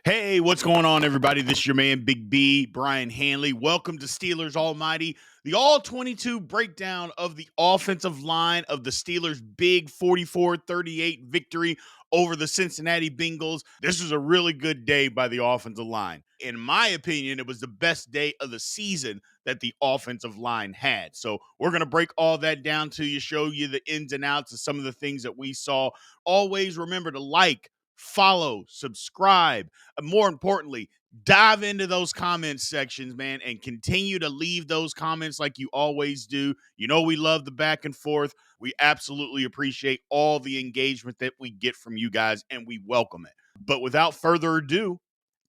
Hey, what's going on, everybody? This is your man, Big B, Brian Hanley. Welcome to Steelers Almighty, the All-22 breakdown of the offensive line of the Steelers' big 44-38 victory over the Cincinnati Bengals. This was a really good day by the offensive line. In my opinion, it was the best day of the season that the offensive line had. So we're going to break all that down to you, show you the ins and outs of some of the things that we saw. Always remember to like, follow, subscribe. More importantly, dive into those comments sections, man, and continue to leave those comments like you always do. You know, we love the back and forth. We absolutely appreciate all the engagement that we get from you guys, and we welcome it. But without further ado,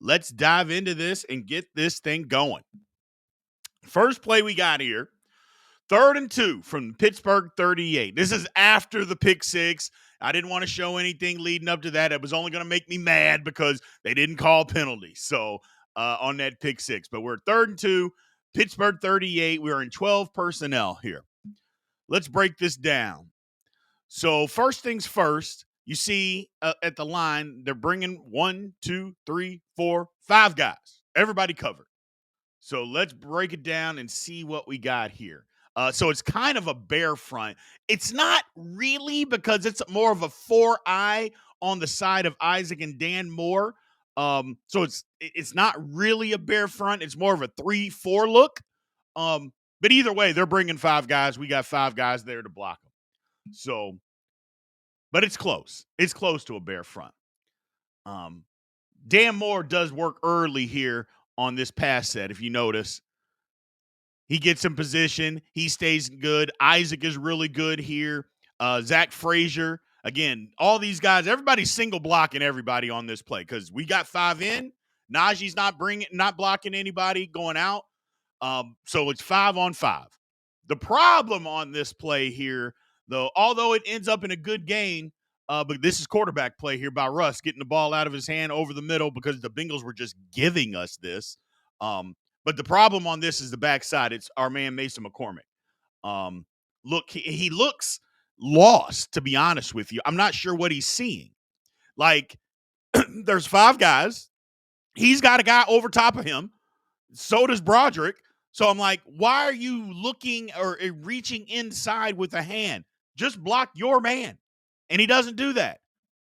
let's dive into this and get this thing going. First play we got here, 3rd and 2 from Pittsburgh 38. This is after the pick six. I didn't want to show anything leading up to that. It was only going to make me mad because they didn't call penalties. So on that pick six, but we're 3rd and 2, Pittsburgh 38. We're in 12 personnel here. Let's break this down. So first things first, you see at the line, they're bringing 1, 2, 3, 4, 5 guys. Everybody covered. So let's break it down and see what we got here. So it's kind of a bear front. It's not really because it's more of a 4-eye on the side of Isaac and Dan Moore. So it's not really a bear front. It's more of a 3-4 look. But either way, they're bringing 5 guys. We got 5 guys there to block them. So, but it's close. It's close to a bear front. Dan Moore does work early here on this pass set, if you notice. He gets in position. He stays good. Isaac is really good here. Zach Frazier. Again, all these guys, everybody's single blocking everybody on this play because we got 5 in. Najee's not blocking anybody going out. So it's 5 on 5. The problem on this play here, though, although it ends up in a good game, but this is quarterback play here by Russ, getting the ball out of his hand over the middle because the Bengals were just giving us this. But the problem on this is the backside. It's our man Mason McCormick. Look, he looks lost, to be honest with you. I'm not sure what he's seeing. Like, there's 5 guys. He's got a guy over top of him. So does Broderick. So I'm like, why are you looking or reaching inside with a hand? Just block your man. And he doesn't do that.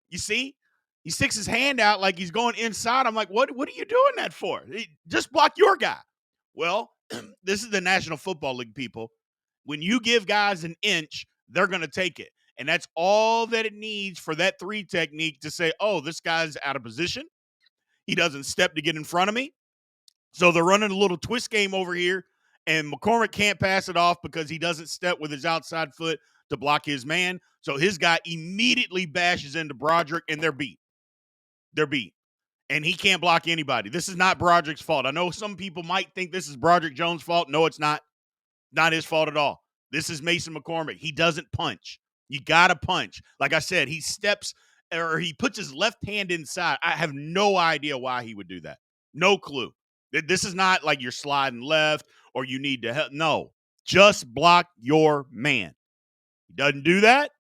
You see? He sticks his hand out like he's going inside. I'm like, what are you doing that for? Just block your guy. Well, this is the National Football League, people. When you give guys an inch, they're going to take it. And that's all that it needs for that 3 technique to say, oh, this guy's out of position. He doesn't step to get in front of me. So they're running a little twist game over here, and McCormick can't pass it off because he doesn't step with his outside foot to block his man. So his guy immediately bashes into Broderick, and they're beat. They're beat. And he can't block anybody. This is not Broderick's fault. I know some people might think this is Broderick Jones' fault. No, it's not. Not his fault at all. This is Mason McCormick. He doesn't punch. You got to punch. Like I said, he steps or he puts his left hand inside. I have no idea why he would do that. No clue. This is not like you're sliding left or you need to help. No, just block your man. He doesn't do that,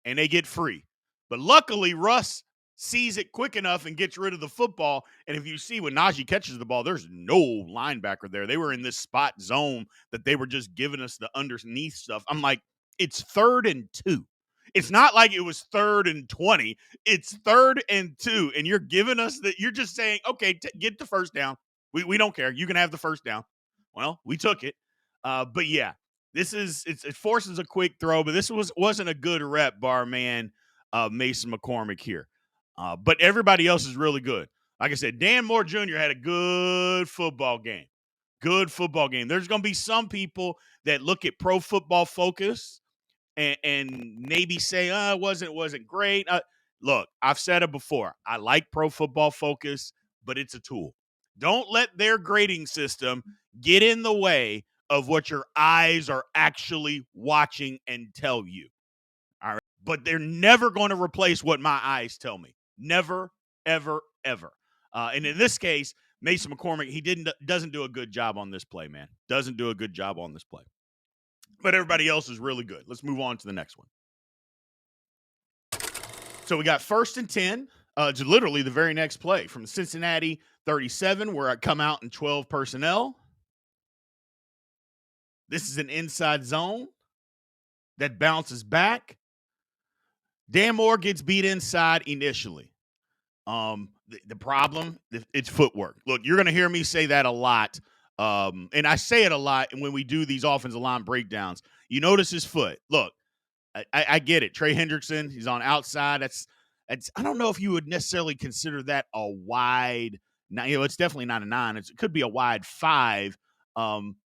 and they get free. But luckily, Russ sees it quick enough and gets rid of the football. And if you see when Najee catches the ball, there's no linebacker there. They were in this spot zone that they were just giving us the underneath stuff. I'm like, it's 3rd and 2. It's not like it was 3rd and 20. It's 3rd and 2. And you're giving us that. You're just saying, okay, get the first down. We don't care. You can have the first down. Well, we took it. But yeah, it forces a quick throw, but this wasn't a good rep, bar man Mason McCormick here. But everybody else is really good. Like I said, Dan Moore Jr. had a good football game. Good football game. There's going to be some people that look at Pro Football Focus and maybe say, it wasn't great. Look, I've said it before. I like Pro Football Focus, but it's a tool. Don't let their grading system get in the way of what your eyes are actually watching and tell you. All right. But they're never going to replace what my eyes tell me. Never, ever, ever. And in this case, Mason McCormick, he doesn't do a good job on this play, man. Doesn't do a good job on this play. But everybody else is really good. Let's move on to the next one. So we got 1st and 10 It's literally the very next play from Cincinnati 37, where I come out in 12 personnel. This is an inside zone that bounces back. Dan Moore gets beat inside initially. The problem, it's footwork. Look, you're going to hear me say that a lot. And I say it a lot when we do these offensive line breakdowns. You notice his foot. Look, I get it. Trey Hendrickson, he's on outside. That's I don't know if you would necessarily consider that a wide. It's definitely not a 9. It could be a wide 5.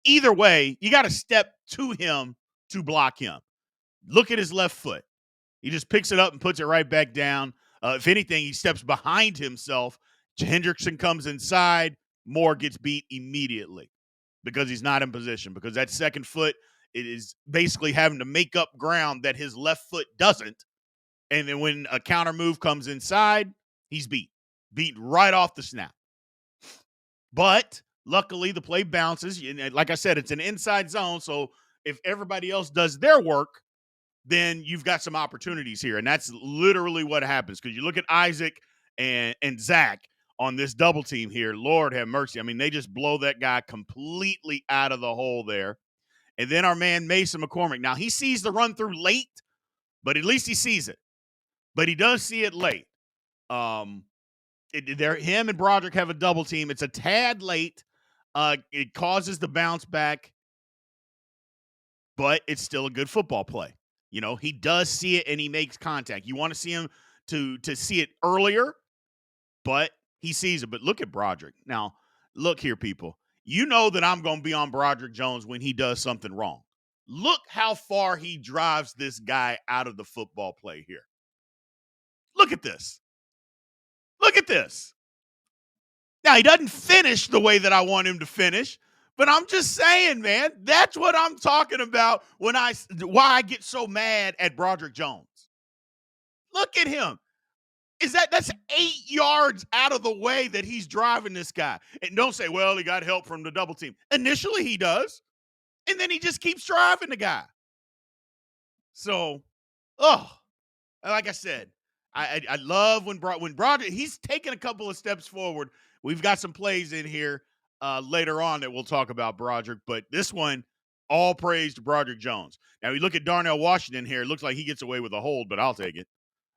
Either way, you got to step to him to block him. Look at his left foot. He just picks it up and puts it right back down. If anything, he steps behind himself. Hendrickson comes inside. Moore gets beat immediately because he's not in position, because that second foot, it is basically having to make up ground that his left foot doesn't. And then when a counter move comes inside, he's beat right off the snap. But luckily, the play bounces. Like I said, it's an inside zone, so if everybody else does their work, then you've got some opportunities here. And that's literally what happens, because you look at Isaac and Zach on this double team here. Lord have mercy. I mean, they just blow that guy completely out of the hole there. And then our man Mason McCormick. Now, he sees the run through late, but at least he sees it. But he does see it late. Him and Broderick have a double team. It's a tad late. It causes the bounce back, but it's still a good football play. You know, he does see it and he makes contact. You want to see him to see it earlier, but he sees it. But look at Broderick. Now, look here, people. You know that I'm going to be on Broderick Jones when he does something wrong. Look how far he drives this guy out of the football play here. Look at this. Look at this. Now, he doesn't finish the way that I want him to finish, but I'm just saying, man, that's what I'm talking about why I get so mad at Broderick Jones. Look at him. That's 8 yards out of the way that he's driving this guy. And don't say, well, he got help from the double team. Initially, he does. And then he just keeps driving the guy. So, like I said, I love when Broderick, he's taking a couple of steps forward. We've got some plays in here later on that we'll talk about Broderick. But this one, all praise to Broderick Jones. Now, we look at Darnell Washington here. It looks like he gets away with a hold, but I'll take it.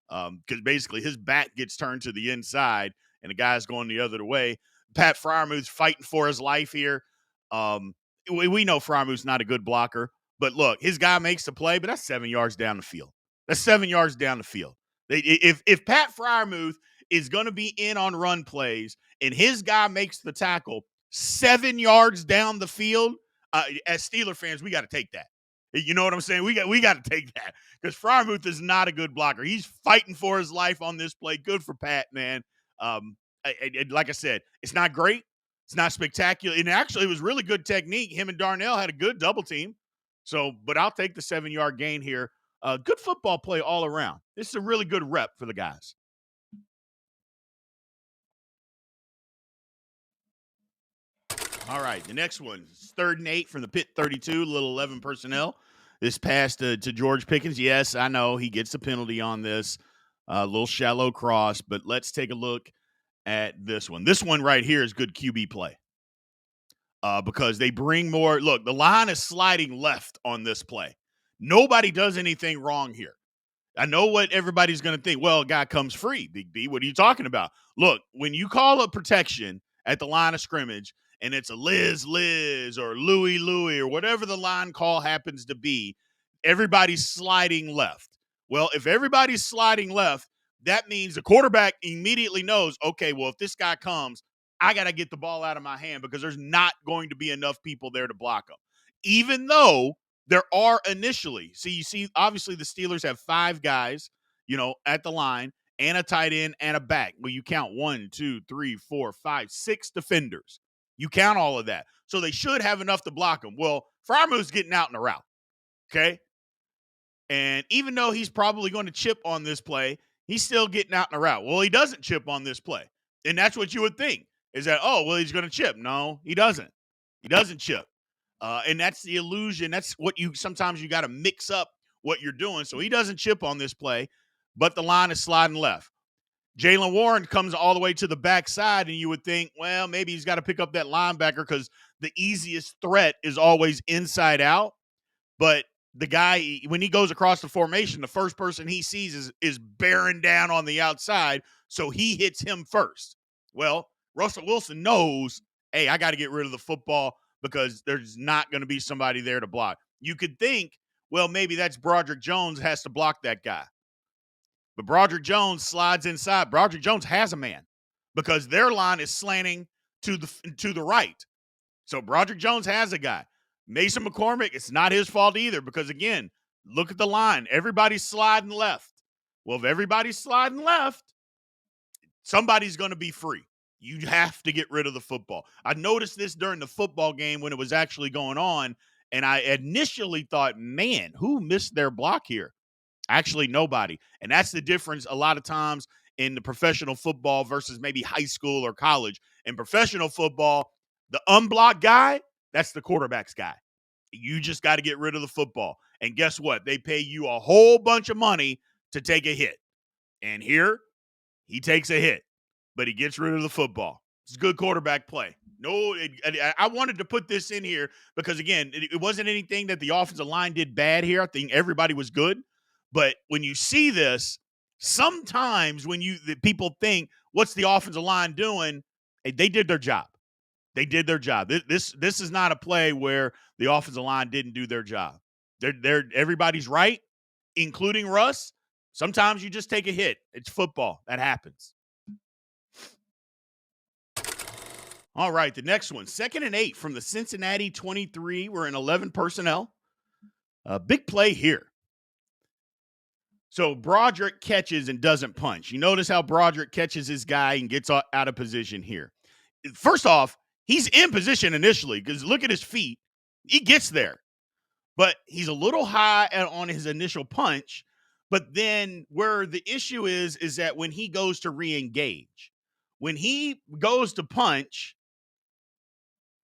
Because basically his back gets turned to the inside and the guy's going the other way. Pat Freiermuth's fighting for his life here. We know Freiermuth's not a good blocker, but look, his guy makes the play, but that's 7 yards down the field. That's 7 yards down the field. If Pat Freiermuth is going to be in on run plays and his guy makes the tackle 7 yards down the field, as Steeler fans, we got to take that. You know what I'm saying? We got to take that, because Freiermuth is not a good blocker. He's fighting for his life on this play. Good for Pat, man. Like I said, it's not great. It's not spectacular. And actually, it was really good technique. Him and Darnell had a good double team. So, but I'll take the 7-yard gain here. Good football play all around. This is a really good rep for the guys. All right, the next one is 3rd and 8 from the Pitt 32, little 11 personnel. This pass to George Pickens. Yes, I know he gets a penalty on this. A little shallow cross, but let's take a look at this one. This one right here is good QB play because they bring more. Look, the line is sliding left on this play. Nobody does anything wrong here. I know what everybody's going to think. Well, a guy comes free, Big B. What are you talking about? Look, when you call up protection at the line of scrimmage and it's a Liz or Louie or whatever the line call happens to be, everybody's sliding left. Well, if everybody's sliding left, that means the quarterback immediately knows, okay, well, if this guy comes, I got to get the ball out of my hand because there's not going to be enough people there to block him. Even though there are initially. See, you see, obviously the Steelers have 5 guys, at the line and a tight end and a back. Well, you count 1, 2, 3, 4, 5, 6 defenders. You count all of that. So they should have enough to block them. Well, Freiermuth's getting out in the route. Okay. And even though he's probably going to chip on this play, he's still getting out in the route. Well, he doesn't chip on this play. And that's what you would think is that, he's going to chip. No, he doesn't. He doesn't chip. And that's the illusion. That's what sometimes you got to mix up what you're doing. So he doesn't chip on this play, but the line is sliding left. Jaylen Warren comes all the way to the backside, and you would think, well, maybe he's got to pick up that linebacker because the easiest threat is always inside out. But the guy, when he goes across the formation, the first person he sees is bearing down on the outside, so he hits him first. Well, Russell Wilson knows, hey, I got to get rid of the football because there's not going to be somebody there to block. You could think, well, maybe that's Broderick Jones has to block that guy. But Broderick Jones slides inside. Broderick Jones has a man because their line is slanting to the right. So Broderick Jones has a guy. Mason McCormick, it's not his fault either because, again, look at the line. Everybody's sliding left. Well, if everybody's sliding left, somebody's going to be free. You have to get rid of the football. I noticed this during the football game when it was actually going on, and I initially thought, man, who missed their block here? Actually, nobody. And that's the difference a lot of times in the professional football versus maybe high school or college. In professional football, the unblocked guy, that's the quarterback's guy. You just got to get rid of the football. And guess what? They pay you a whole bunch of money to take a hit. And here, he takes a hit, but he gets rid of the football. It's good quarterback play. No, I wanted to put this in here because, again, it wasn't anything that the offensive line did bad here. I think everybody was good. But when you see this, sometimes when people think, what's the offensive line doing? They did their job. They did their job. This is not a play where the offensive line didn't do their job. Everybody's right, including Russ. Sometimes you just take a hit. It's football. That happens. All right, the next one. 2nd and 8 from the Cincinnati 23. We're in 11 personnel. A big play here. So Broderick catches and doesn't punch. You notice how Broderick catches his guy and gets out of position here. First off, he's in position initially because look at his feet. He gets there. But he's a little high on his initial punch. But then where the issue is that when he goes to re-engage, when he goes to punch,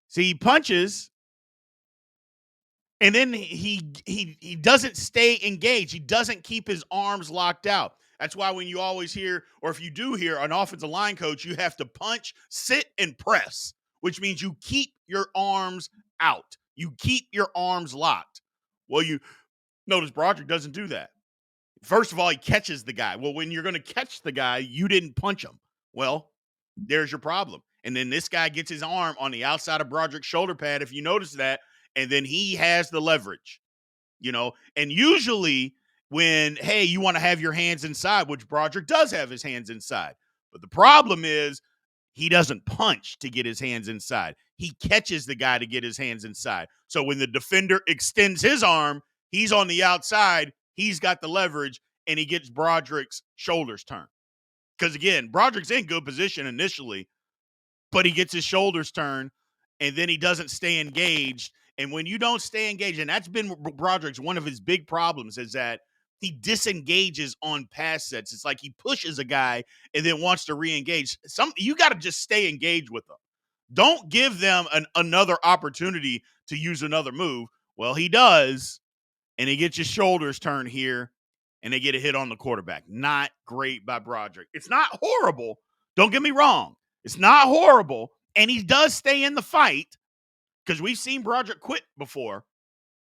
see, he punches, and then he doesn't stay engaged. He doesn't keep his arms locked out. That's why when you always hear, or if you do hear an offensive line coach, you have to punch, sit, and press, which means you keep your arms out. You keep your arms locked. Well, you notice Broderick doesn't do that. First of all, he catches the guy. Well, when you're going to catch the guy, you didn't punch him. Well, there's your problem. And then this guy gets his arm on the outside of Broderick's shoulder pad, if you notice that, and then he has the leverage, and usually when, hey, you want to have your hands inside, which Broderick does have his hands inside, but the problem is he doesn't punch to get his hands inside. He catches the guy to get his hands inside. So when the defender extends his arm, he's on the outside, he's got the leverage, and he gets Broderick's shoulders turned. Because, again, Broderick's in good position initially, but he gets his shoulders turned, and then he doesn't stay engaged. And when you don't stay engaged, and that's been Broderick's one of his big problems, is that he disengages on pass sets. It's like he pushes a guy and then wants to re-engage. You got to just stay engaged with them. Don't give them another opportunity to use another move. Well, he does, and he gets his shoulders turned here, and they get a hit on the quarterback. Not great by Broderick. It's not horrible. Don't get me wrong. It's not horrible, and he does stay in the fight because we've seen Broderick quit before,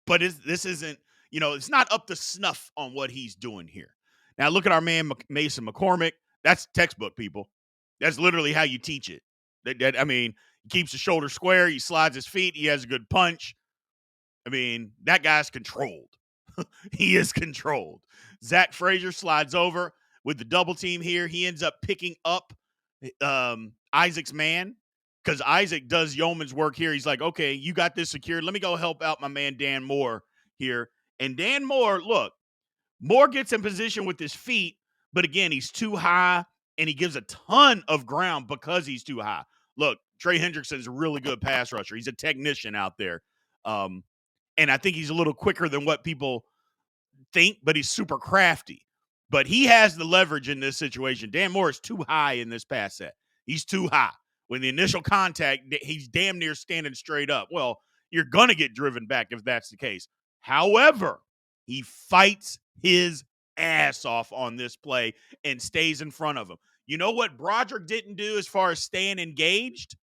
but this isn't, it's not up to snuff on what he's doing here. Now, look at our man, Mason McCormick. That's textbook, people. That's literally how you teach it. He keeps the shoulder square. He slides his feet. He has a good punch. That guy's controlled. He is controlled. Zach Frazier slides over with the double team here. He ends up picking up Isaac's man because Isaac does yeoman's work here. He's like, okay, you got this secured. Let me go help out my man Dan Moore here. And Dan Moore, look, Moore gets in position with his feet, but again, he's too high, and he gives a ton of ground because he's too high. Look, Trey Hendrickson's a really good pass rusher. He's a technician out there. And I think he's a little quicker than what people think, but he's super crafty. But he has the leverage in this situation. Dan Moore is too high in this pass set. He's too high. When the initial contact, he's damn near standing straight up. Well, you're going to get driven back if that's the case. However, he fights his ass off on this play and stays in front of him. You know what Broderick didn't do as far as staying engaged?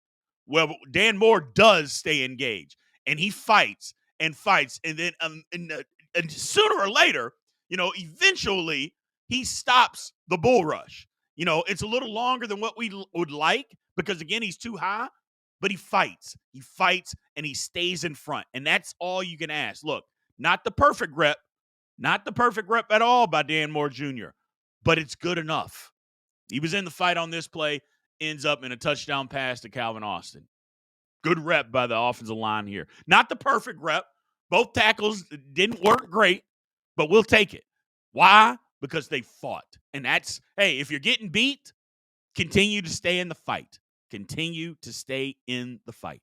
Well, Dan Moore does stay engaged, and he fights and fights, and then and sooner or later, eventually he stops the bull rush. It's a little longer than what we would like because again he's too high, but he fights, and he stays in front, and that's all you can ask. Look, not the perfect rep, not the perfect rep at all by Dan Moore Jr., but it's good enough. He was in the fight on this play, ends up in a touchdown pass to Calvin Austin. Good rep by the offensive line here. Not the perfect rep. Both tackles didn't work great, but we'll take it. Why? Because they fought. And that's, hey, if you're getting beat, continue to stay in the fight. Continue to stay in the fight.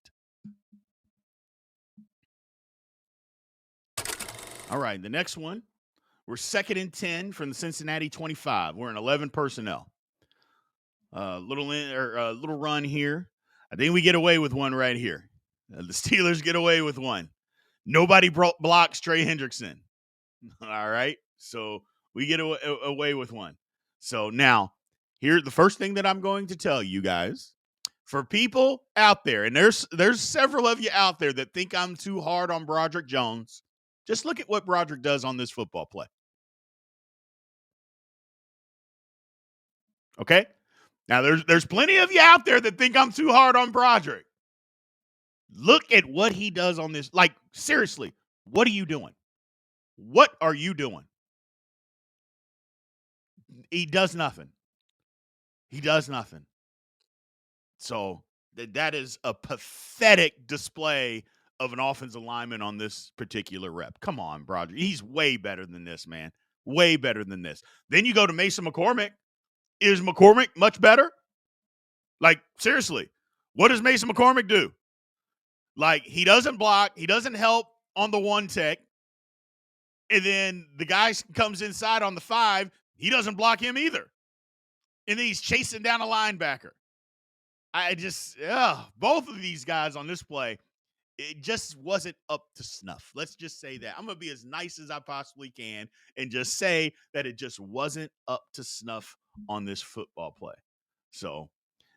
All right, the next one. We're 2nd and 10 from the Cincinnati 25. We're in 11 personnel. Little run here. I think we get away with one right here. The Steelers get away with one. Nobody blocks Trey Hendrickson. All right, so we get away with one. So now, here the first thing that I'm going to tell you guys, for people out there, and there's several of you out there that think I'm too hard on Broderick Jones. Just look at what Broderick does on this football play. Okay? Now, there's plenty of you out there that think I'm too hard on Broderick. Look at what he does on this. Like, seriously, what are you doing? What are you doing? He does nothing. He does nothing. So that is a pathetic display of an offensive lineman on this particular rep. Come on, Broderick. He's way better than this, man. Way better than this. Then you go to Mason McCormick. Is McCormick much better? Like, seriously, what does Mason McCormick do? Like, he doesn't block. He doesn't help on the one tech. And then the guy comes inside on the 5. He doesn't block him either. And then he's chasing down a linebacker. Both of these guys on this play, it just wasn't up to snuff. Let's just say that. I'm going to be as nice as I possibly can and just say that it just wasn't up to snuff on this football play. So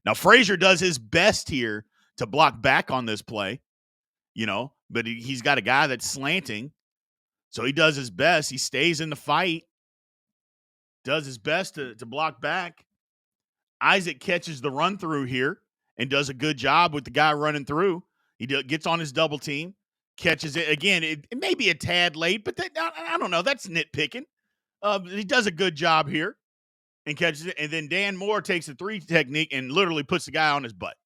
now Frazier does his best here to block back on this play, but he's got a guy that's slanting. So he does his best. He stays in the fight, does his best to block back. Isaac catches the run through here and does a good job with the guy running through. He gets on his double team, catches it. Again, it may be a tad late, but I don't know. That's nitpicking. He does a good job here and catches it. And then Dan Moore takes the 3 technique and literally puts the guy on his butt.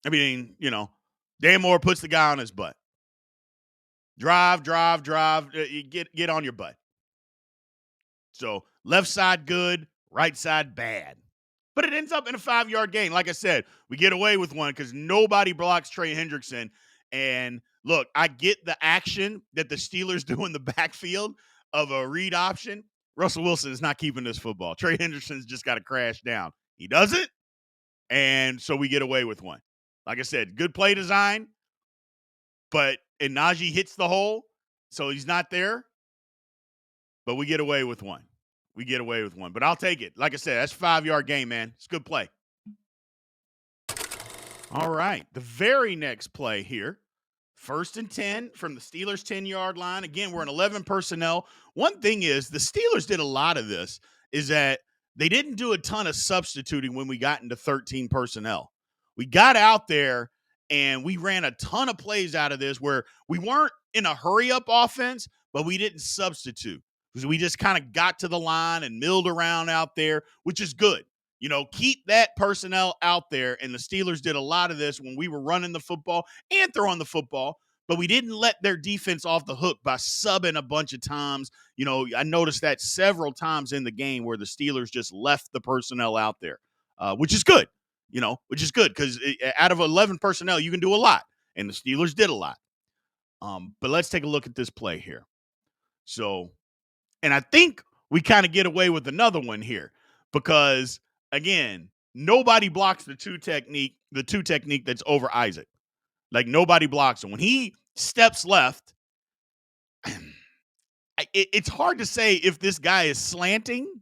I mean, Dan Moore puts the guy on his butt. Drive. Get on your butt. So left side good, right side bad. But it ends up in a 5-yard gain. Like I said, we get away with one because nobody blocks Trey Hendrickson. And look, I get the action that the Steelers do in the backfield of a read option. Russell Wilson is not keeping this football. Trey Hendrickson's just got to crash down. He does it, and so we get away with one. Like I said, good play design, and Najee hits the hole, so he's not there. But we get away with one. But I'll take it. Like I said, that's a 5-yard gain, man. It's a good play. All right. The very next play here, 1st and 10 from the Steelers' 10-yard line. Again, we're in 11 personnel. One thing is the Steelers did a lot of this is that they didn't do a ton of substituting when we got into 13 personnel. We got out there and we ran a ton of plays out of this where we weren't in a hurry-up offense, but we didn't substitute. Because we just kind of got to the line and milled around out there, which is good. Keep that personnel out there. And the Steelers did a lot of this when we were running the football and throwing the football, but we didn't let their defense off the hook by subbing a bunch of times. I noticed that several times in the game where the Steelers just left the personnel out there, which is good, because out of 11 personnel, you can do a lot. And the Steelers did a lot. But let's take a look at this play here. So, and I think we kind of get away with another one here because, again, nobody blocks the two technique that's over Isaac. Like, nobody blocks him. When he steps left, it's hard to say if this guy is slanting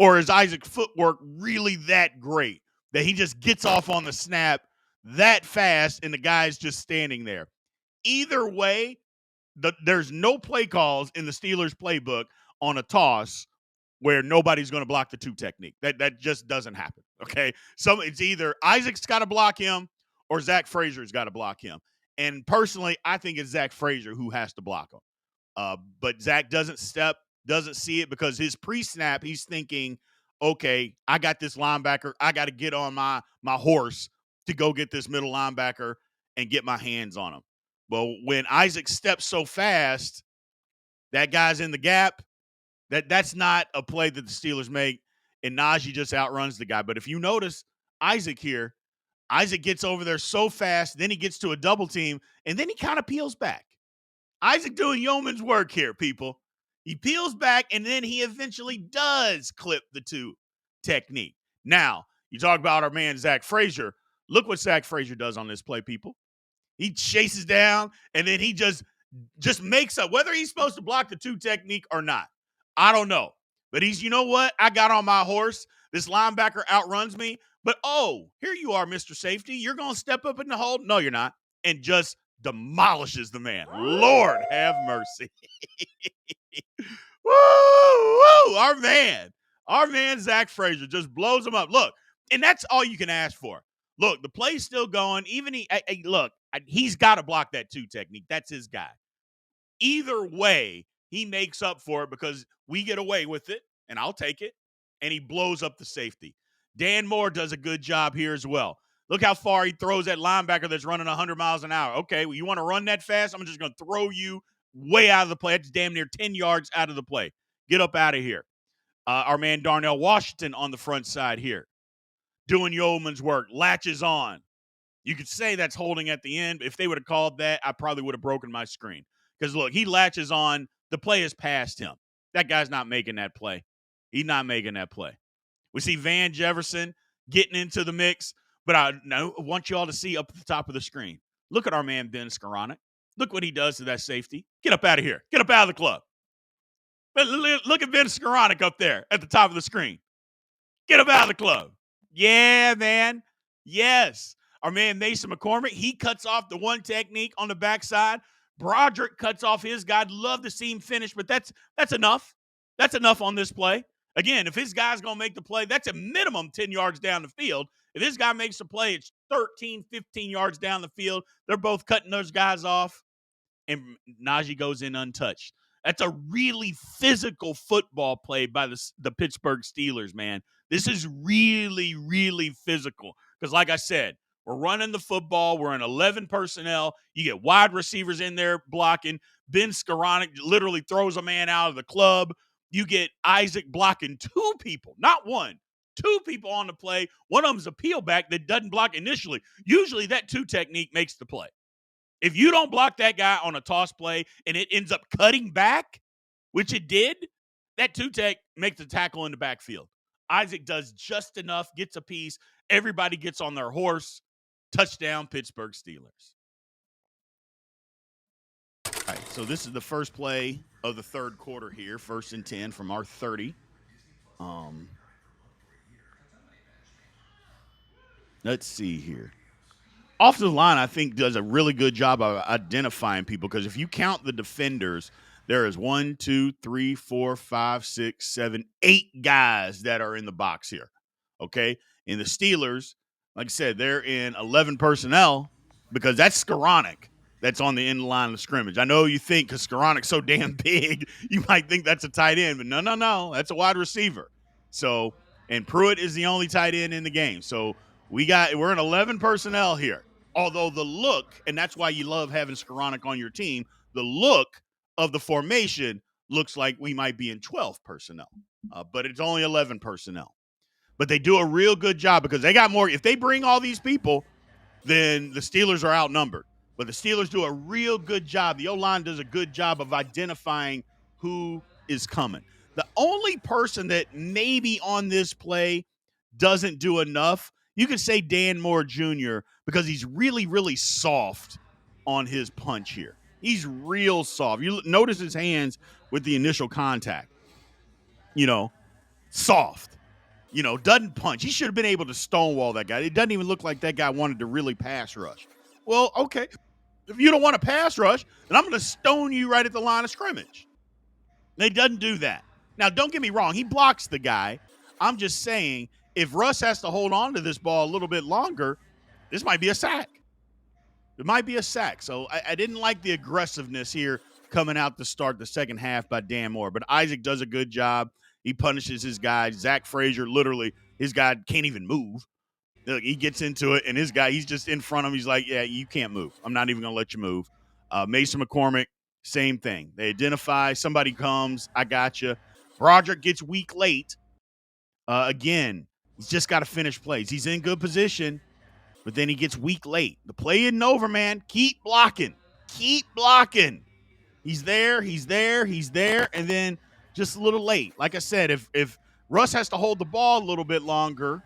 Or is Isaac's footwork really that great that he just gets off on the snap that fast and the guy's just standing there? Either way, there's no play calls in the Steelers playbook on a toss where nobody's going to block the two technique. That just doesn't happen. Okay, so it's either Isaac's got to block him or Zach Frazier's got to block him. And personally, I think it's Zach Frazier who has to block him. But Zach doesn't see it because his pre-snap, he's thinking, okay, I got this linebacker. I got to get on my horse to go get this middle linebacker and get my hands on him. Well, when Isaac steps so fast, that guy's in the gap. That's not a play that the Steelers make, and Najee just outruns the guy. But if you notice Isaac here, Isaac gets over there so fast, then he gets to a double team, and then he kind of peels back. Isaac doing yeoman's work here, people. He peels back, and then he eventually does clip the two technique. Now, you talk about our man Zach Frazier. Look what Zach Frazier does on this play, people. He chases down, and then he just makes up, whether he's supposed to block the two technique or not. I don't know. But you know what? I got on my horse. This linebacker outruns me. But, here you are, Mr. Safety. You're going to step up in the hole? No, you're not. And just demolishes the man. Lord have mercy. Woo! Our man, Zach Frazier, just blows him up. Look, and that's all you can ask for. Look, the play's still going. Even he's got to block that two technique. That's his guy. Either way, he makes up for it because we get away with it, and I'll take it, and he blows up the safety. Dan Moore does a good job here as well. Look how far he throws that linebacker that's running 100 miles an hour. Okay, well, you want to run that fast? I'm just going to throw you way out of the play. That's damn near 10 yards out of the play. Get up out of here. Our man Darnell Washington on the front side here, doing yeoman's work, latches on. You could say that's holding at the end. But if they would have called that, I probably would have broken my screen. Because, look, he latches on. The play is past him. That guy's not making that play. He's not making that play. We see Van Jefferson getting into the mix. But I want you all to see up at the top of the screen. Look at our man, Ben Skoranek. Look what he does to that safety. Get up out of here. Get up out of the club. Look at Ben Skoranek up there at the top of the screen. Get up out of the club. Yeah, man. Yes. Our man, Mason McCormick, he cuts off the one technique on the backside. Broderick cuts off his guy. I'd love to see him finish, but that's enough. That's enough on this play. Again, if his guy's going to make the play, that's a minimum 10 yards down the field. If this guy makes a play, it's 13, 15 yards down the field. They're both cutting those guys off, and Najee goes in untouched. That's a really physical football play by the Pittsburgh Steelers, man. This is really, really physical because, like I said, we're running the football. We're in 11 personnel. You get wide receivers in there blocking. Ben Skoranek literally throws a man out of the club. You get Isaac blocking two people, not one. Two people on the play. One of them's a peel back that doesn't block initially. Usually that two technique makes the play. If you don't block that guy on a toss play and it ends up cutting back, which it did, that two tech makes the tackle in the backfield. Isaac does just enough, gets a piece. Everybody gets on their horse. Touchdown, Pittsburgh Steelers. All right, so this is the first play of the third quarter here. 1st and 10 from our 30. Let's see here. Offensive line, I think, does a really good job of identifying people because if you count the defenders, there is 1, 2, 3, 4, 5, 6, 7, 8 guys that are in the box here. Okay? And the Steelers, like I said, they're in 11 personnel because that's Skoranek that's on the end line of the scrimmage. I know you think because Skoranek's so damn big, you might think that's a tight end, but no. That's a wide receiver. So, and Pruitt is the only tight end in the game. So, we're in 11 personnel here. Although the look, and that's why you love having Skoranek on your team, the look of the formation looks like we might be in 12 personnel. But it's only 11 personnel. But they do a real good job because they got more. If they bring all these people, then the Steelers are outnumbered. But the Steelers do a real good job. The O-line does a good job of identifying who is coming. The only person that maybe on this play doesn't do enough, you could say Dan Moore Jr. because he's really, really soft on his punch here. He's real soft. You notice his hands with the initial contact. You know, soft. Doesn't punch. He should have been able to stonewall that guy. It doesn't even look like that guy wanted to really pass rush. Well, okay. If you don't want to pass rush, then I'm going to stone you right at the line of scrimmage. And he doesn't do that. Now, don't get me wrong. He blocks the guy. I'm just saying, if Russ has to hold on to this ball a little bit longer, this might be a sack. It might be a sack. So I didn't like the aggressiveness here coming out to start the second half by Dan Moore. But Isaac does a good job. He punishes his guy. Zach Frazier, literally, his guy can't even move. Look, he gets into it, and his guy, he's just in front of him. He's like, yeah, you can't move. I'm not even going to let you move. Mason McCormick, same thing. They identify. Somebody comes. I got you. Broderick gets weak late. Again, he's just got to finish plays. He's in good position, but then he gets weak late. The play isn't over, man. Keep blocking. Keep blocking. He's there, and then just a little late. Like I said, if Russ has to hold the ball a little bit longer,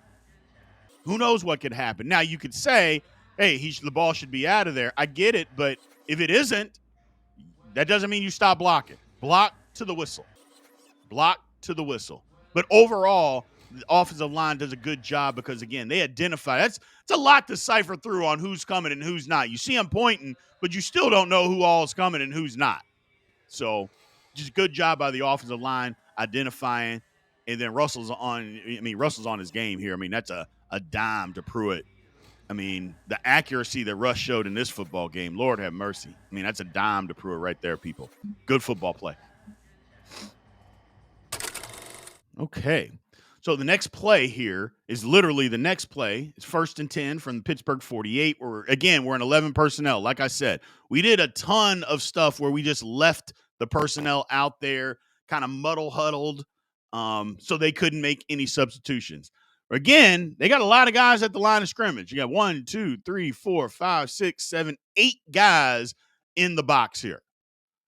who knows what could happen. Now, you could say, hey, the ball should be out of there. I get it, but if it isn't, that doesn't mean you stop blocking. Block to the whistle. Block to the whistle. But overall, the offensive line does a good job because, again, they identify. It's a lot to cipher through on who's coming and who's not. You see them pointing, but you still don't know who all is coming and who's not. So just good job by the offensive line identifying. And then Russell's on his game here. I mean, that's a dime to Pruitt. I mean, the accuracy that Russ showed in this football game, Lord have mercy. I mean, that's a dime to Pruitt right there, people. Good football play. Okay. So the next play here is literally the next play. It's 1st and 10 from the Pittsburgh 48. We're in 11 personnel. Like I said, we did a ton of stuff where we just left the personnel out there, kind of muddle huddled, so they couldn't make any substitutions. Again, they got a lot of guys at the line of scrimmage. You got 1, 2, 3, 4, 5, 6, 7, 8 guys in the box here.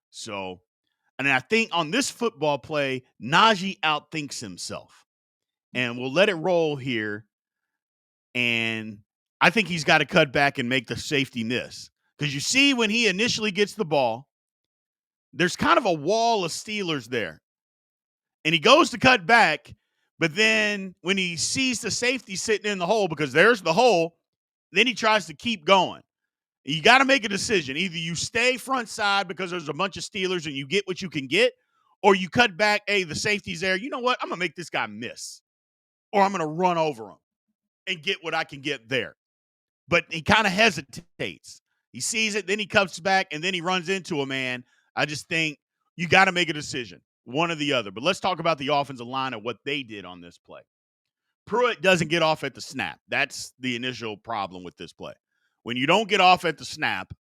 So, and I think on this football play, Najee outthinks himself. And we'll let it roll here. And I think he's got to cut back and make the safety miss. Because you see when he initially gets the ball, there's kind of a wall of Steelers there. And he goes to cut back, but then when he sees the safety sitting in the hole, because there's the hole, then he tries to keep going. You got to make a decision. Either you stay front side because there's a bunch of Steelers and you get what you can get, or you cut back, hey, the safety's there. You know what? I'm going to make this guy miss. Or I'm going to run over him and get what I can get there. But he kind of hesitates. He sees it, then he comes back, and then he runs into a man. I just think you got to make a decision, one or the other. But let's talk about the offensive line and what they did on this play. Pruitt doesn't get off at the snap. That's the initial problem with this play. When you don't get off at the snap,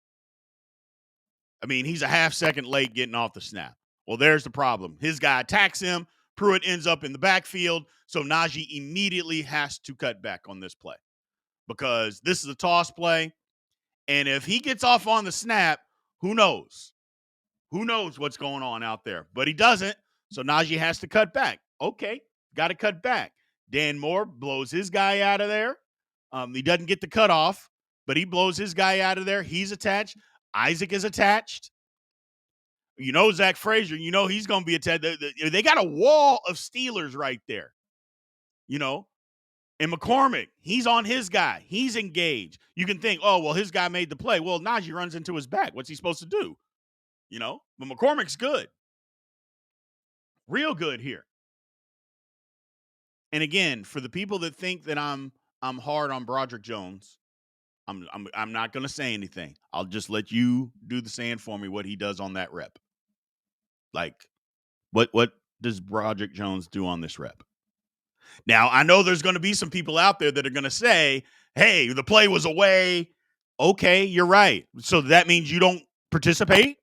I mean, he's a half second late getting off the snap. Well, there's the problem. His guy attacks him. Pruitt ends up in the backfield, so Najee immediately has to cut back on this play because this is a toss play, and if he gets off on the snap, who knows? Who knows what's going on out there? But he doesn't, so Najee has to cut back. Okay, got to cut back. Dan Moore blows his guy out of there. He doesn't get the cutoff, but he blows his guy out of there. He's attached. Isaac is attached. You know, Zach Frazier, you know he's going to be attached. They got a wall of Steelers right there, you know. And McCormick, he's on his guy. He's engaged. You can think, oh, well, his guy made the play. Well, Najee runs into his back. What's he supposed to do? You know, but McCormick's good. Real good here. And again, for the people that think that I'm hard on Broderick Jones, I'm not going to say anything. I'll just let you do the saying for me what he does on that rep. Like, what does Broderick Jones do on this rep? Now, I know there's going to be some people out there that are going to say, hey, the play was away. Okay, you're right. So that means you don't participate?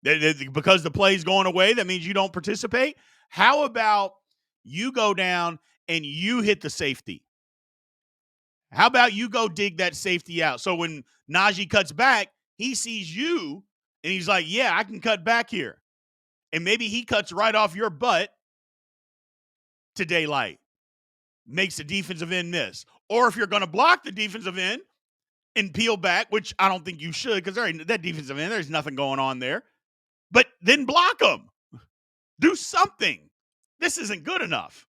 Because the play's going away, that means you don't participate? How about you go down and you hit the safety? How about you go dig that safety out? So when Najee cuts back, he sees you, and he's like, yeah, I can cut back here. And maybe he cuts right off your butt to daylight. Makes the defensive end miss. Or if you're going to block the defensive end and peel back, which I don't think you should because that defensive end, there's nothing going on there. But then block them. Do something. This isn't good enough.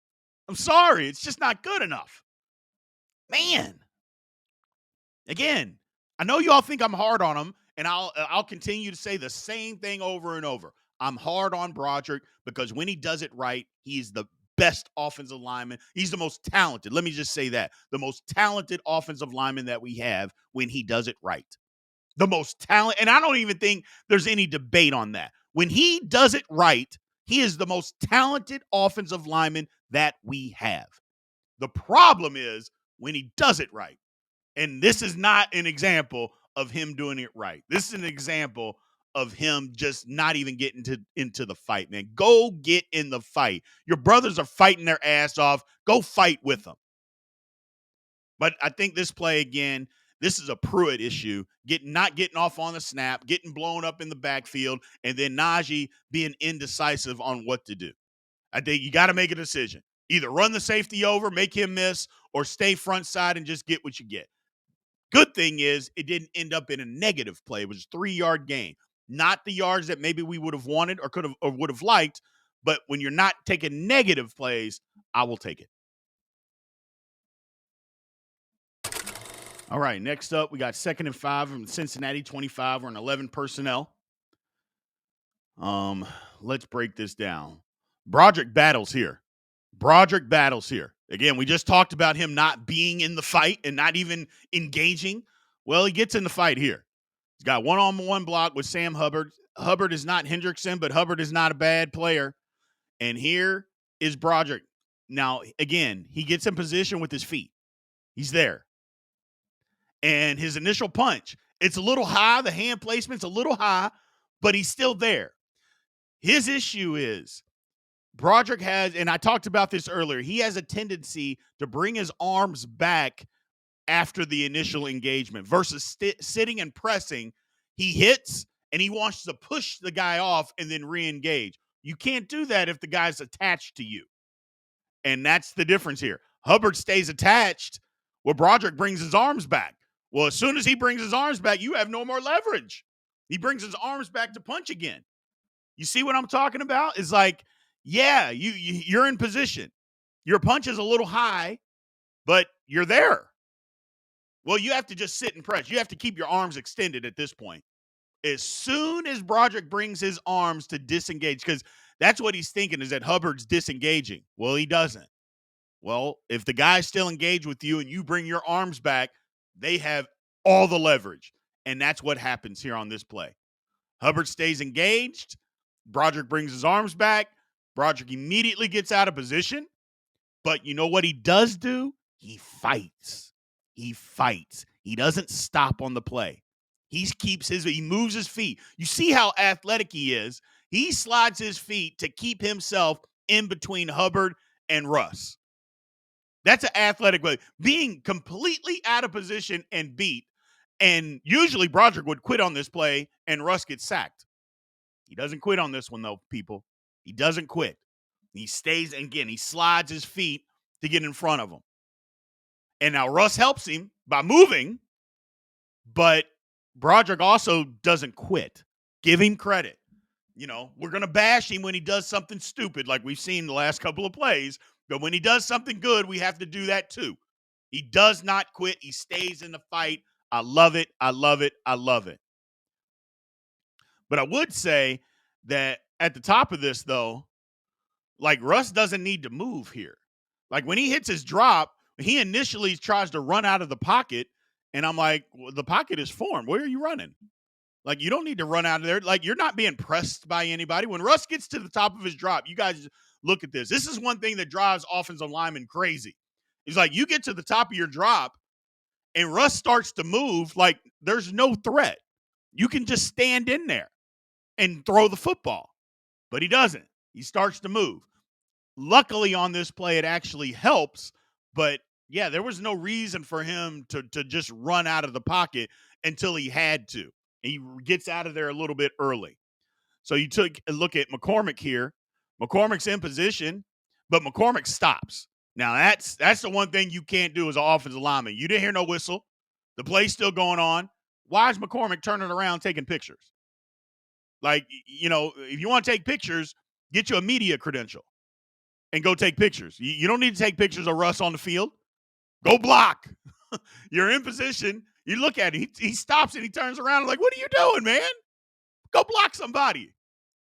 I'm sorry. It's just not good enough. Man. Again, I know y'all think I'm hard on him, and I'll continue to say the same thing over and over. I'm hard on Broderick because when he does it right, he's the best offensive lineman. He's the most talented. Let me just say that. The most talented offensive lineman that we have when he does it right. The most talent, and I don't even think there's any debate on that. When he does it right, he is the most talented offensive lineman that we have. The problem is when he does it right. And this is not an example of him doing it right. This is an example of him just not even getting into the fight, man. Go get in the fight. Your brothers are fighting their ass off. Go fight with them. But I think this play again, this is a Pruitt issue. Not getting off on the snap, getting blown up in the backfield, and then Najee being indecisive on what to do. I think you got to make a decision. Either run the safety over, make him miss, or stay front side and just get what you get. Good thing is it didn't end up in a negative play. It was a 3-yard gain. Not the yards that maybe we would have wanted or could have or would have liked, but when you're not taking negative plays, I will take it. All right, next up, we got 2nd and 5 from Cincinnati 25. We're in 11 personnel. Let's break this down. Broderick battles here. Again, we just talked about him not being in the fight and not even engaging. Well, he gets in the fight here. He's got one-on-one block with Sam Hubbard. Hubbard is not Hendrickson, but Hubbard is not a bad player. And here is Broderick. Now, again, he gets in position with his feet. He's there. And his initial punch, it's a little high. The hand placement's a little high, but he's still there. His issue is Broderick has, and I talked about this earlier, he has a tendency to bring his arms back after the initial engagement versus sitting and pressing. He hits and he wants to push the guy off and then re-engage. You can't do that if the guy's attached to you. And that's the difference here. Hubbard stays attached where Broderick brings his arms back. Well, as soon as he brings his arms back, you have no more leverage. He brings his arms back to punch again. You see what I'm talking about? It's like, yeah, you're in position. Your punch is a little high, but you're there. Well, you have to just sit and press. You have to keep your arms extended at this point. As soon as Broderick brings his arms to disengage, because that's what he's thinking is that Hubbard's disengaging. Well, he doesn't. Well, if the guy's still engaged with you and you bring your arms back, they have all the leverage. And that's what happens here on this play. Hubbard stays engaged. Broderick brings his arms back. Broderick immediately gets out of position. But you know what he does do? He fights. He doesn't stop on the play. He moves his feet. You see how athletic he is. He slides his feet to keep himself in between Hubbard and Russ. That's an athletic way. Being completely out of position and beat. And usually Broderick would quit on this play and Russ gets sacked. He doesn't quit on this one, though, people. He doesn't quit. He stays, and again, he slides his feet to get in front of him. And now Russ helps him by moving, but Broderick also doesn't quit. Give him credit. You know, we're going to bash him when he does something stupid like we've seen the last couple of plays, but when he does something good, we have to do that too. He does not quit. He stays in the fight. I love it. I love it. I love it. But I would say that at the top of this, though, like Russ doesn't need to move here. Like when he hits his drop, he initially tries to run out of the pocket. And I'm like, well, the pocket is formed. Where are you running? Like, you don't need to run out of there. Like, you're not being pressed by anybody. When Russ gets to the top of his drop, you guys look at this. This is one thing that drives offensive linemen crazy. It's like you get to the top of your drop and Russ starts to move like there's no threat. You can just stand in there and throw the football. But he doesn't. He starts to move. Luckily on this play, it actually helps. But, yeah, there was no reason for him to just run out of the pocket until he had to. He gets out of there a little bit early. So you took a look at McCormick here. McCormick's in position, but McCormick stops. Now, that's the one thing you can't do as an offensive lineman. You didn't hear no whistle. The play's still going on. Why is McCormick turning around taking pictures? Like, you know, if you want to take pictures, get you a media credential. and go take pictures. You don't need to take pictures of Russ on the field. Go block. You're in position. You look at it. He stops and he turns around and like, what are you doing, man? Go block somebody.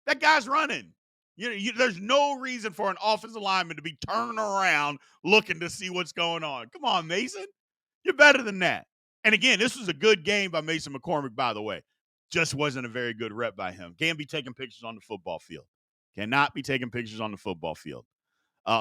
That guy's running. There's no reason for an offensive lineman to be turning around looking to see what's going on. Come on, Mason. You're better than that. And again, this was a good game by Mason McCormick, by the way. Just wasn't a very good rep by him. Can't be taking pictures on the football field. Cannot be taking pictures on the football field.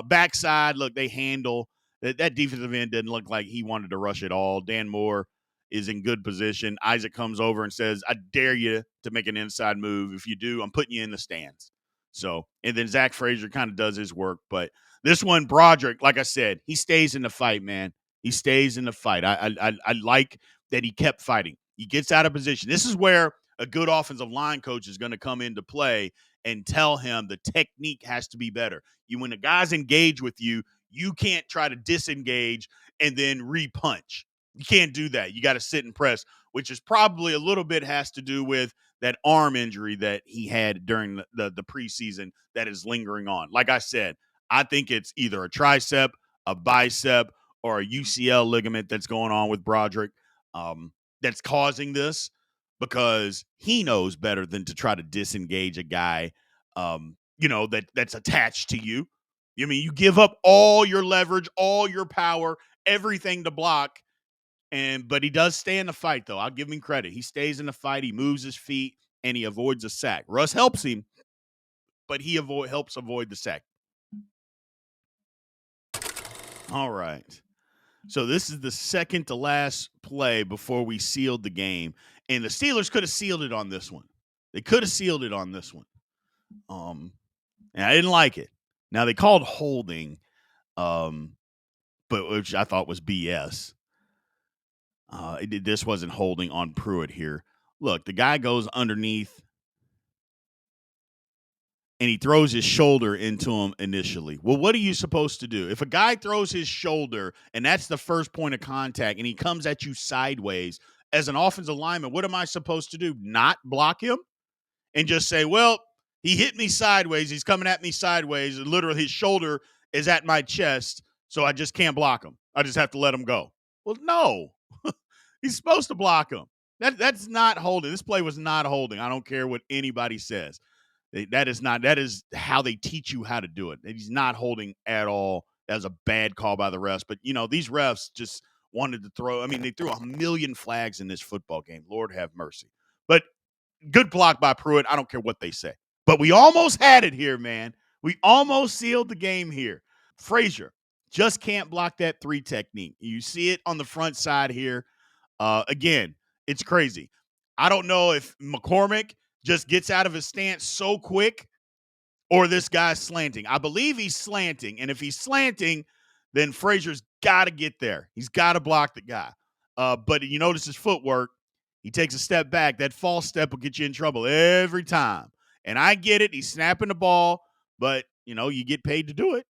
Backside, look, they handle that defensive end didn't look like he wanted to rush at all. Dan Moore is in good position. Isaac comes over and says, I dare you to make an inside move. If you do, I'm putting you in the stands. So, and then Zach Frazier kind of does his work. But this one, Broderick, like I said, he stays in the fight, man. He stays in the fight. I like that he kept fighting. He gets out of position. This is where a good offensive line coach is going to come into play and tell him the technique has to be better. When the guys engage with you, you can't try to disengage and then re-punch. You can't do that. You got to sit and press, which is probably a little bit has to do with that arm injury that he had during the preseason that is lingering on. Like I said, I think it's either a tricep, a bicep, or a UCL ligament that's going on with Broderick that's causing this, because he knows better than to try to disengage a guy, that's attached to you. I mean, you give up all your leverage, all your power, everything to block. But he does stay in the fight, though. I'll give him credit. He stays in the fight. He moves his feet, and he avoids a sack. Russ helps him, but he helps avoid the sack. All right. So this is the second to last play before we sealed the game. And the Steelers could have sealed it on this one. They could have sealed it on this one. And I didn't like it. Now, they called holding, but which I thought was BS. This wasn't holding on Pruitt here. Look, the guy goes underneath and he throws his shoulder into him initially. Well, what are you supposed to do? If a guy throws his shoulder and that's the first point of contact and he comes at you sideways, as an offensive lineman, what am I supposed to do? Not block him and just say, well, he hit me sideways. He's coming at me sideways. And literally his shoulder is at my chest, so I just can't block him. I just have to let him go. Well, no. He's supposed to block him. That's not holding. This play was not holding. I don't care what anybody says. That is how they teach you how to do it. He's not holding at all. That was a bad call by the refs. But, these refs just wanted to throw. I mean, they threw 1,000,000 flags in this football game. Lord have mercy. But good block by Pruitt. I don't care what they say. But we almost had it here, man. We almost sealed the game here. Frazier just can't block that 3 technique. You see it on the front side here. Again, it's crazy. I don't know if McCormick just gets out of his stance so quick or this guy's slanting. I believe he's slanting. And if he's slanting, then Frazier's got to get there. He's got to block the guy. But you notice his footwork. He takes a step back. That false step will get you in trouble every time. And I get it. He's snapping the ball, but, you get paid to do it.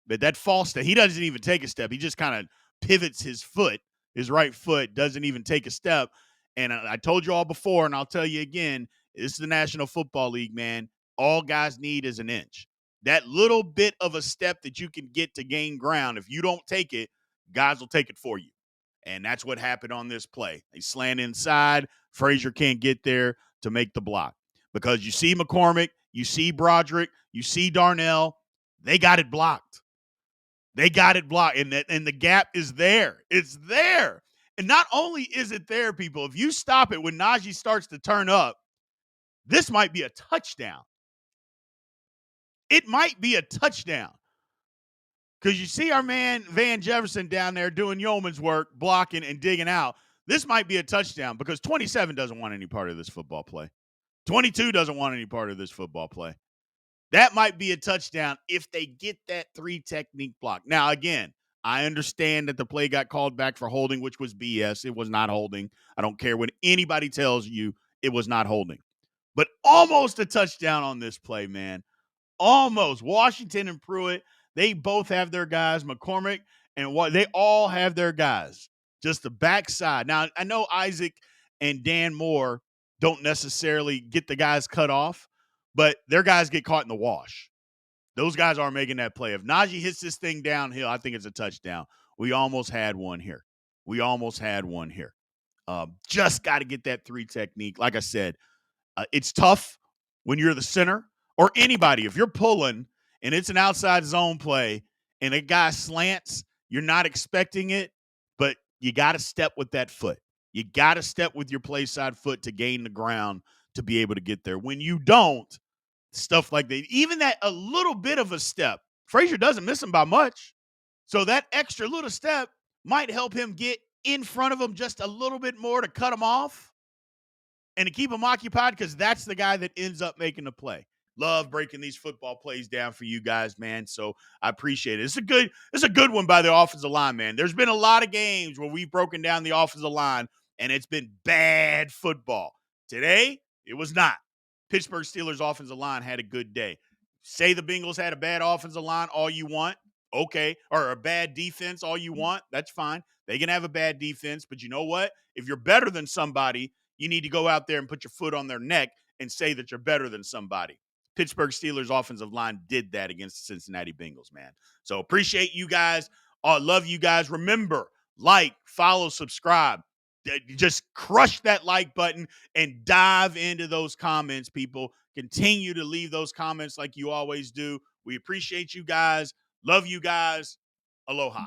But that false step, he doesn't even take a step. He just kind of pivots his foot. His right foot doesn't even take a step. And I told you all before, and I'll tell you again, this is the National Football League, man. All guys need is an inch. That little bit of a step that you can get to gain ground, if you don't take it, guys will take it for you. And that's what happened on this play. They slant inside. Frazier can't get there to make the block. Because you see McCormick, you see Broderick, you see Darnell. They got it blocked. They got it blocked, and the gap is there. It's there. And not only is it there, people, if you stop it when Najee starts to turn up, this might be a touchdown. It might be a touchdown. Because you see our man Van Jefferson down there doing yeoman's work, blocking and digging out. This might be a touchdown because 27 doesn't want any part of this football play. 22 doesn't want any part of this football play. That might be a touchdown if they get that 3 technique block. Now, again, I understand that the play got called back for holding, which was BS. It was not holding. I don't care what anybody tells you. It was not holding. But almost a touchdown on this play, man. Almost. Washington and Pruitt, they both have their guys. McCormick and they all have their guys. Just the backside. Now, I know Isaac and Dan Moore don't necessarily get the guys cut off, but their guys get caught in the wash. Those guys are making that play. If Najee hits this thing downhill, I think it's a touchdown. We almost had one here. Just got to get that 3 technique. Like I said, it's tough when you're the center or anybody. If you're pulling and it's an outside zone play and a guy slants, you're not expecting it, but you got to step with that foot. You got to step with your play side foot to gain the ground to be able to get there. When you don't, stuff like that, even that a little bit of a step, Frazier doesn't miss him by much. So that extra little step might help him get in front of him just a little bit more to cut him off and to keep him occupied, because that's the guy that ends up making the play. Love breaking these football plays down for you guys, man. So I appreciate it. It's a good one by the offensive line, man. There's been a lot of games where we've broken down the offensive line and it's been bad football. Today, it was not. Pittsburgh Steelers offensive line had a good day. Say the Bengals had a bad offensive line all you want. Okay. Or a bad defense all you want. That's fine. They can have a bad defense, but you know what? If you're better than somebody, you need to go out there and put your foot on their neck and say that you're better than somebody. Pittsburgh Steelers offensive line did that against the Cincinnati Bengals, man. So appreciate you guys. Love you guys. Remember, like, follow, subscribe. Just crush that like button and dive into those comments, people. Continue to leave those comments like you always do. We appreciate you guys. Love you guys. Aloha.